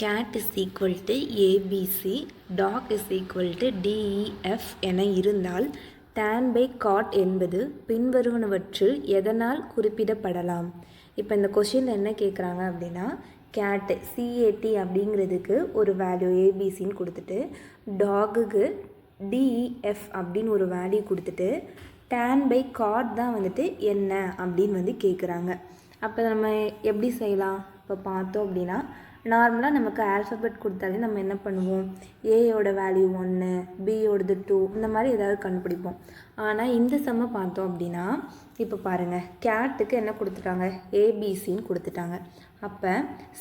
cat is equal to ABC, dog is equal to DEF என இருந்தால் tan by cot என்பது பின்வருவனவற்றில் எதனால் குறிப்பிடப்படலாம். இப்போ இந்த கொஷினில் என்ன கேட்குறாங்க அப்படின்னா cat CAT அப்படிங்கிறதுக்கு ஒரு வேல்யூ ஏபிசின்னு கொடுத்துட்டு டாகுக்கு DEF அப்படின்னு ஒரு வேல்யூ கொடுத்துட்டு tan by cot தான் வந்துட்டு என்ன அப்படின்னு வந்து கேட்குறாங்க. அப்போ நம்ம எப்படி செய்யலாம்? இப்போ பார்த்தோம் அப்படின்னா நார்மலாக நமக்கு ஆல்ஃபபெட் கொடுத்தாலே நம்ம என்ன பண்ணுவோம், ஏயோட வேல்யூ 1, பியோடது 2 இந்த மாதிரி ஏதாவது கண்டுபிடிப்போம். ஆனால் இந்த சம்மை பார்த்தோம் அப்படின்னா இப்போ பாருங்கள், கேட்டுக்கு என்ன கொடுத்துட்டாங்க, ஏபிசின்னு கொடுத்துட்டாங்க. அப்போ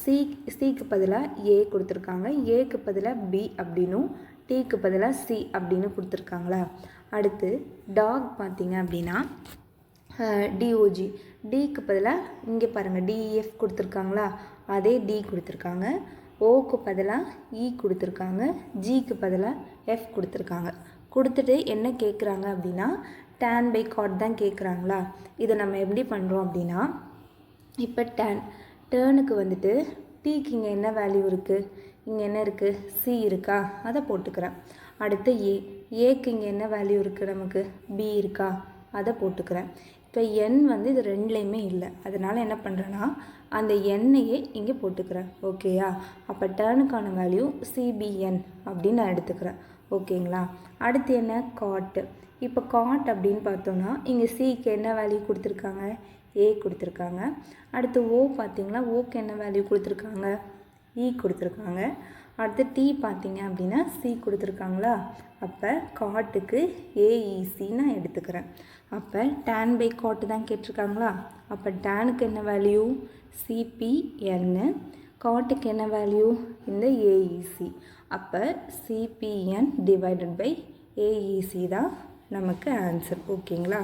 சிக்கு பதிலாக ஏ கொடுத்துருக்காங்க, ஏக்கு பதிலாக பி அப்படின்னும் டிக்கு பதிலாக சி அப்படின்னு கொடுத்துருக்காங்களா. அடுத்து டாக் பார்த்தீங்க அப்படின்னா டிஓஜி, டிக்கு பதிலாக இங்கே பாருங்கள் டிஎஃப் கொடுத்துருக்காங்களா, அதே டி கொடுத்துருக்காங்க. ஓக்கு பதிலாக இ கொடுத்துருக்காங்க, ஜிக்கு பதிலாக எஃப் கொடுத்துருக்காங்க. கொடுத்துட்டு என்ன கேட்குறாங்க அப்படின்னா tan by cot தான் கேட்குறாங்களா. இதை நம்ம எப்படி பண்ணுறோம் அப்படின்னா இப்போ டேர்னுக்கு வந்துட்டு டிக்கு இங்கே என்ன வேல்யூ இருக்குது, இங்கே என்ன இருக்குது, சி இருக்கா, அதை போட்டுக்கிறேன். அடுத்து ஏக்கு இங்கே என்ன வேல்யூ இருக்குது, நமக்கு பி இருக்கா, அதை போட்டுக்கிறேன். இப்போ எண் வந்து இது ரெண்டுலேயுமே இல்லை, அதனால் என்ன பண்ணுறேன்னா அந்த எண்ணையே இங்கே போட்டுக்கிறேன். ஓகேயா. அப்போ டேர்னுக்கான வேல்யூ சிபிஎன் அப்படின்னு நான் எடுத்துக்கிறேன். ஓகேங்களா. அடுத்து என்ன, காட்டு. இப்போ காட் அப்படின்னு பார்த்தோன்னா இங்கே சிக்கு என்ன வேல்யூ கொடுத்துருக்காங்க, ஏ கொடுத்துருக்காங்க. அடுத்து ஓ பார்த்தீங்களா, ஓக்கு என்ன வேல்யூ கொடுத்துருக்காங்க, இ கொடுத்துருக்காங்க. அடுத்து டி பார்த்தீங்க அப்படின்னா சி கொடுத்துருக்காங்களா. அப்போ காட்டுக்கு ஏஇசி நான் எடுத்துக்கிறேன். அப்போ tan by cot தான் கேட்டிருக்காங்களா. அப்போ டேனுக்கு என்ன வேல்யூ சிபிஎன்னு, காட்டுக்கு என்ன வேல்யூ இந்த ஏஇசி. அப்போ சிபிஎன் டிவைடட் பை ஏஇசி தான் நமக்கு ஆன்சர். ஓகேங்களா.